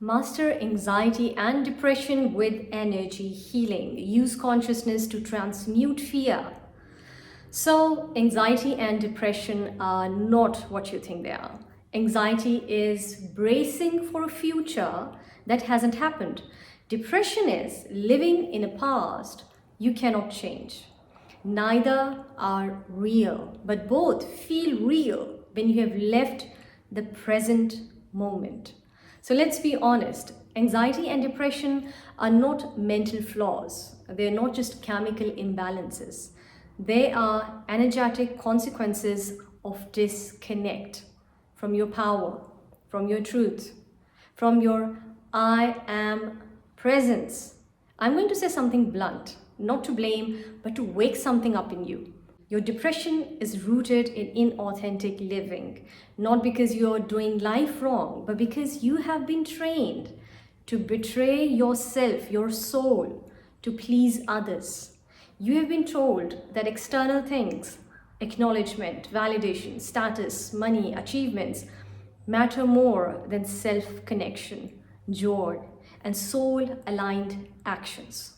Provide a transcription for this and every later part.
Master anxiety and depression with energy healing. Use consciousness to transmute fear. So, anxiety and depression are not what you think they are. Anxiety is bracing for a future that hasn't happened. Depression is living in a past you cannot change. Neither are real, but both feel real when you have left the present moment. So let's be honest, anxiety and depression are not mental flaws. They're not just chemical imbalances. They are energetic consequences of disconnect from your power, from your truth, from your I am presence. I'm going to say something blunt, not to blame, but to wake something up in you. Your depression is rooted in inauthentic living, not because you're doing life wrong, but because you have been trained to betray yourself, your soul, to please others. You have been told that external things, acknowledgement, validation, status, money, achievements, matter more than self-connection, joy, and soul-aligned actions.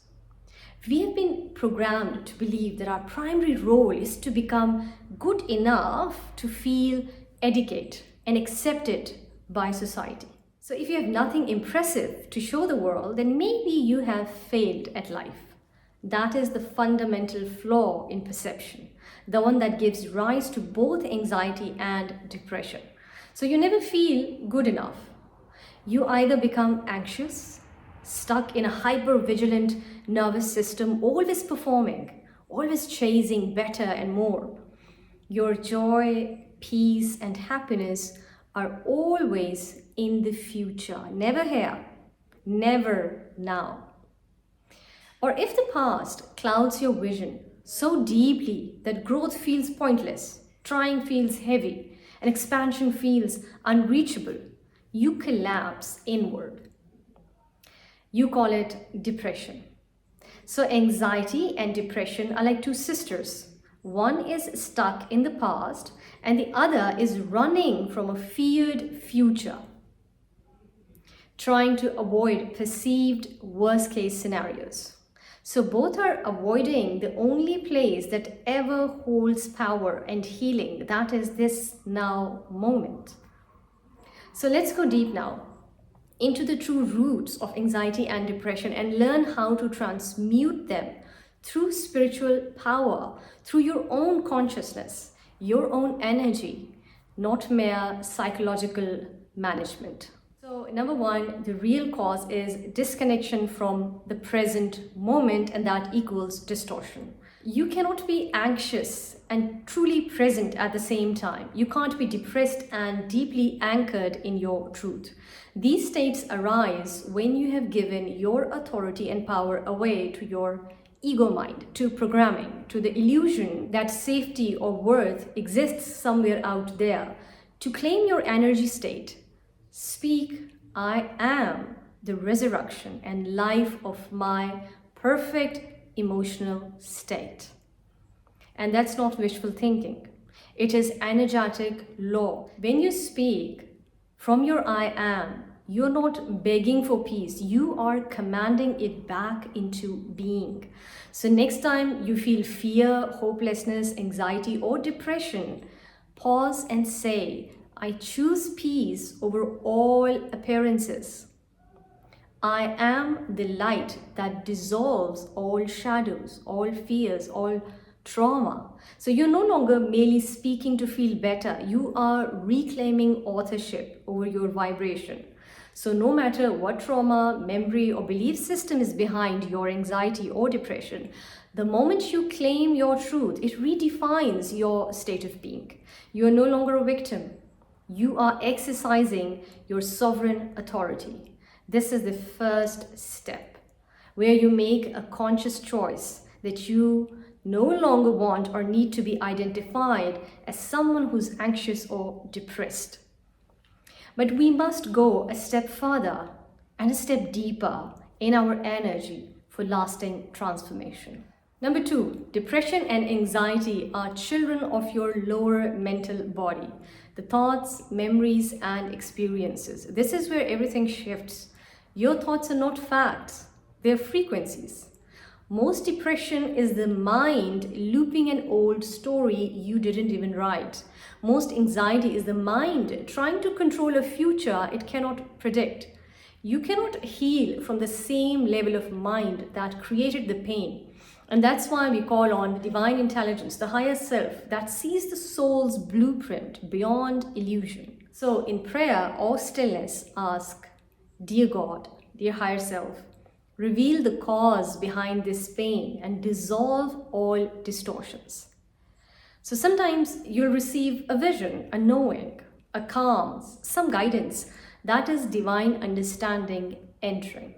We have been programmed to believe that our primary role is to become good enough to feel adequate and accepted by society. So if you have nothing impressive to show the world, then maybe you have failed at life. That is the fundamental flaw in perception, the one that gives rise to both anxiety and depression. So you never feel good enough. You either become anxious, stuck in a hyper-vigilant nervous system, always performing, always chasing better and more. Your joy, peace, and happiness are always in the future, never here, never now. Or if the past clouds your vision so deeply that growth feels pointless, trying feels heavy, and expansion feels unreachable, you collapse inward. You call it depression. So anxiety and depression are like two sisters. One is stuck in the past and the other is running from a feared future, trying to avoid perceived worst-case scenarios. So both are avoiding the only place that ever holds power and healing, that is this now moment. So let's go deep now into the true roots of anxiety and depression and learn how to transmute them through spiritual power, through your own consciousness, your own energy, not mere psychological management. So number one, the real cause is disconnection from the present moment, and that equals distortion. You cannot be anxious and truly present at the same time. You can't be depressed and deeply anchored in your truth. These states arise when you have given your authority and power away to your ego mind, to programming, to the illusion that safety or worth exists somewhere out there. To claim your energy state, speak, I am the resurrection and life of my perfect emotional state. And that's not wishful thinking. It is energetic law. When you speak from your I am, you're not begging for peace. You are commanding it back into being. So next time you feel fear, hopelessness, anxiety, or depression, pause and say, I choose peace over all appearances. I am the light that dissolves all shadows, all fears, all trauma. So you're no longer merely speaking to feel better. You are reclaiming authorship over your vibration. So no matter what trauma, memory, or belief system is behind your anxiety or depression, the moment you claim your truth, it redefines your state of being. You are no longer a victim. You are exercising your sovereign authority. This is the first step, where you make a conscious choice that you no longer want or need to be identified as someone who's anxious or depressed. But we must go a step further and a step deeper in our energy for lasting transformation. Number two, depression and anxiety are children of your lower mental body. the thoughts, memories, and experiences. This is where everything shifts. Your thoughts are not facts, they're frequencies. Most depression is the mind looping an old story you didn't even write. Most anxiety is the mind trying to control a future it cannot predict. You cannot heal from the same level of mind that created the pain. And that's why we call on divine intelligence, the higher self that sees the soul's blueprint beyond illusion. So in prayer or stillness, ask, Dear God, dear higher self, reveal the cause behind this pain and dissolve all distortions. So sometimes you'll receive a vision, a knowing, a calm, some guidance. That is divine understanding entering.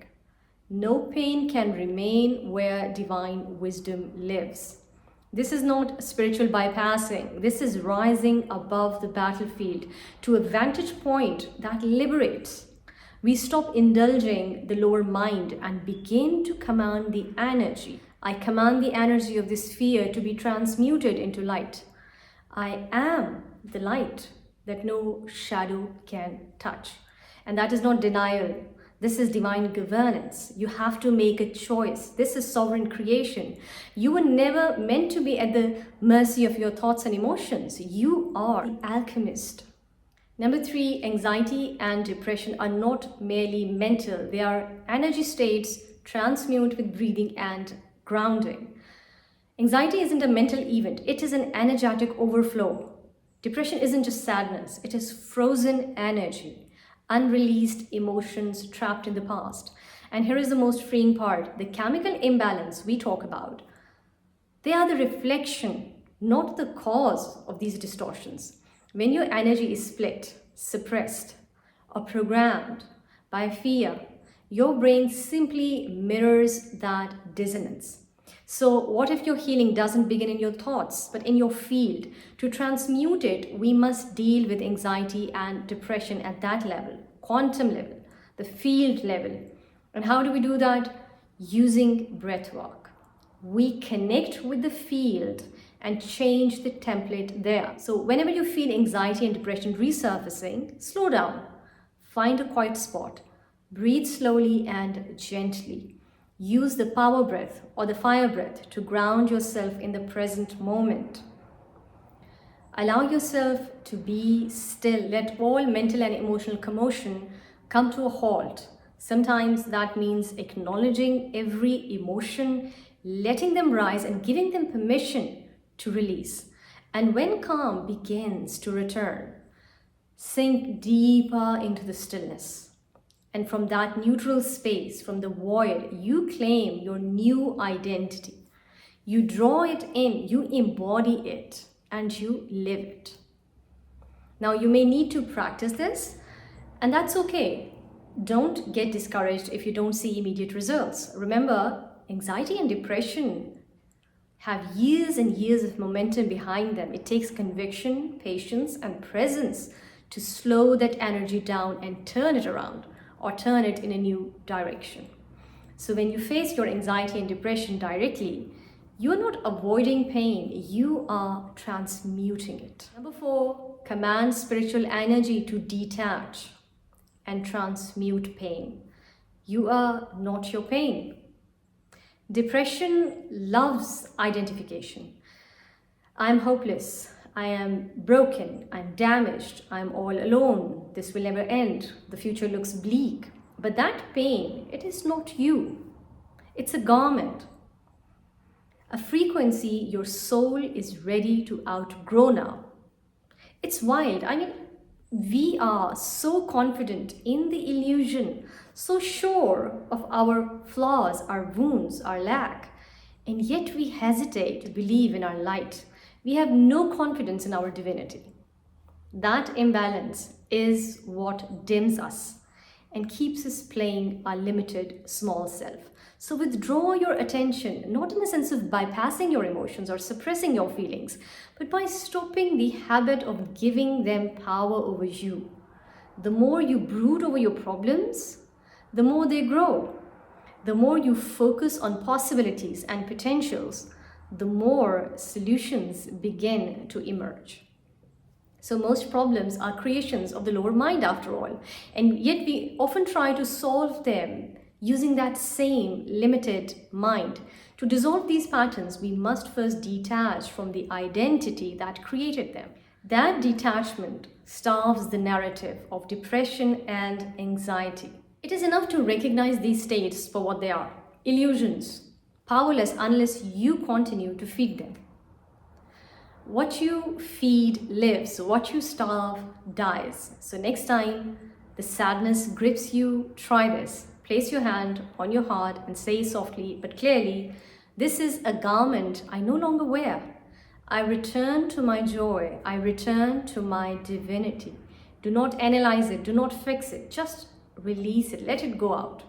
No pain can remain where divine wisdom lives. This is not spiritual bypassing. This is rising above the battlefield to a vantage point that liberates. We stop indulging the lower mind and begin to command the energy. I command the energy of this fear to be transmuted into light. I am the light that no shadow can touch. And that is not denial. This is divine governance. You have to make a choice. This is sovereign creation. You were never meant to be at the mercy of your thoughts and emotions. You are the alchemist. Number 3, anxiety and depression are not merely mental. They are energy states transmute with breathing and grounding. Anxiety isn't a mental event. It is an energetic overflow. Depression isn't just sadness. It is frozen energy, unreleased emotions trapped in the past. And here is the most freeing part. The chemical imbalance we talk about, they are the reflection, not the cause of these distortions. When your energy is split, suppressed, or programmed by fear, your brain simply mirrors that dissonance. So what if your healing doesn't begin in your thoughts, but in your field? To transmute it, we must deal with anxiety and depression at that level, quantum level, the field level. And how do we do that? Using breath work. We connect with the field and change the template there. So whenever you feel anxiety and depression resurfacing, slow down, find a quiet spot, breathe slowly and gently. Use the power breath or the fire breath to ground yourself in the present moment. Allow yourself to be still. Let all mental and emotional commotion come to a halt. Sometimes that means acknowledging every emotion, letting them rise and giving them permission to release. And when calm begins to return, sink deeper into the stillness. And from that neutral space, from the void, you claim your new identity. You draw it in, you embody it, and you live it. Now, you may need to practice this, and that's okay. Don't get discouraged if you don't see immediate results. Remember, anxiety and depression have years and years of momentum behind them. It takes conviction, patience, and presence to slow that energy down and turn it around or turn it in a new direction. So when you face your anxiety and depression directly, you're not avoiding pain, you are transmuting it. Number 4, command spiritual energy to detach and transmute pain. You are not your pain. Depression loves identification. I'm hopeless. I am broken. I'm damaged. I'm all alone. This will never end. The future looks bleak. But that pain, it is not you. It's a garment, a frequency your soul is ready to outgrow now. It's wild. We are so confident in the illusion, so sure of our flaws, our wounds, our lack, and yet we hesitate to believe in our light. We have no confidence in our divinity. That imbalance is what dims us and keeps us playing our limited small self. So withdraw your attention, not in the sense of bypassing your emotions or suppressing your feelings, but by stopping the habit of giving them power over you. The more you brood over your problems, the more they grow. The more you focus on possibilities and potentials, the more solutions begin to emerge. So most problems are creations of the lower mind after all, and yet we often try to solve them using that same limited mind. To dissolve these patterns, we must first detach from the identity that created them. That detachment starves the narrative of depression and anxiety. It is enough to recognize these states for what they are: illusions, powerless unless you continue to feed them. What you feed lives, what you starve dies. So next time the sadness grips you, try this. Place your hand on your heart and say softly but clearly, "This is a garment I no longer wear. I return to my joy. I return to my divinity." Do not analyze it. Do not fix it. Just release it. Let it go out.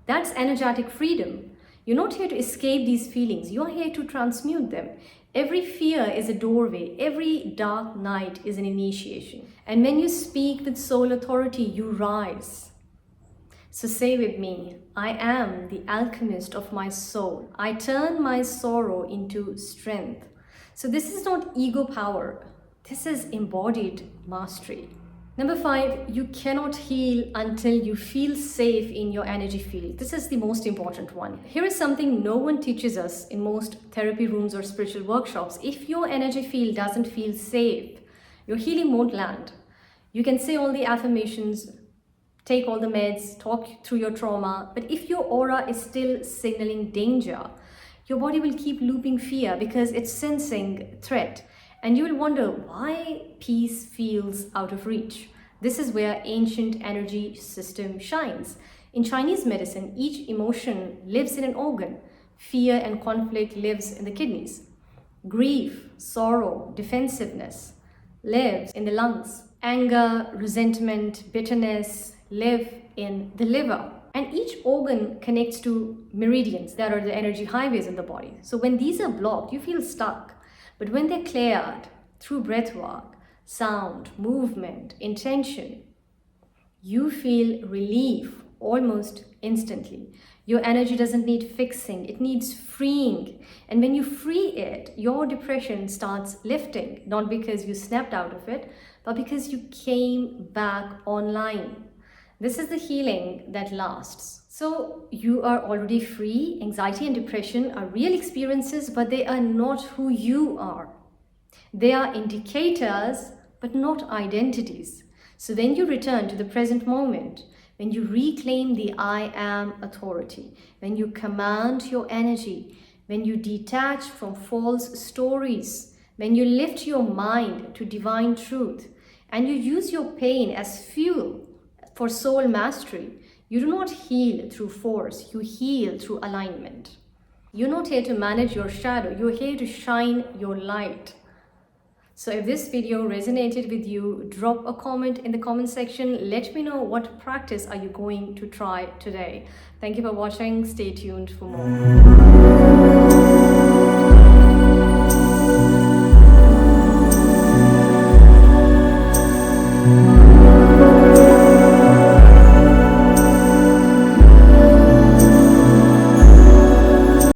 That's energetic freedom. You're not here to escape these feelings. You're here to transmute them. Every fear is a doorway. Every dark night is an initiation. And when you speak with soul authority, you rise. So say with me, "I am the alchemist of my soul. I turn my sorrow into strength." So this is not ego power. This is embodied mastery. Number 5, you cannot heal until you feel safe in your energy field. This is the most important one. Here is something no one teaches us in most therapy rooms or spiritual workshops. If your energy field doesn't feel safe, your healing won't land. You can say all the affirmations, take all the meds, talk through your trauma, but if your aura is still signaling danger, your body will keep looping fear because it's sensing threat. And you will wonder why peace feels out of reach. This is where ancient energy system shines. In Chinese medicine, each emotion lives in an organ. Fear and conflict lives in the kidneys. Grief, sorrow, defensiveness lives in the lungs. Anger, resentment, bitterness live in the liver. And each organ connects to meridians that are the energy highways in the body. So when these are blocked, you feel stuck. But when they're cleared through breath work, sound, movement, intention, you feel relief almost instantly. Your energy doesn't need fixing, it needs freeing. And when you free it, your depression starts lifting, not because you snapped out of it, but because you came back online. This is the healing that lasts. So you are already free. Anxiety and depression are real experiences, but they are not who you are. They are indicators, but not identities. So when you return to the present moment, when you reclaim the I am authority, when you command your energy, when you detach from false stories, when you lift your mind to divine truth, and you use your pain as fuel for soul mastery, you do not heal through force, you heal through alignment. You're not here to manage your shadow, you're here to shine your light. So if this video resonated with you, drop a comment in the comment section. Let me know what practice are you going to try today. Thank you for watching. Stay tuned for more.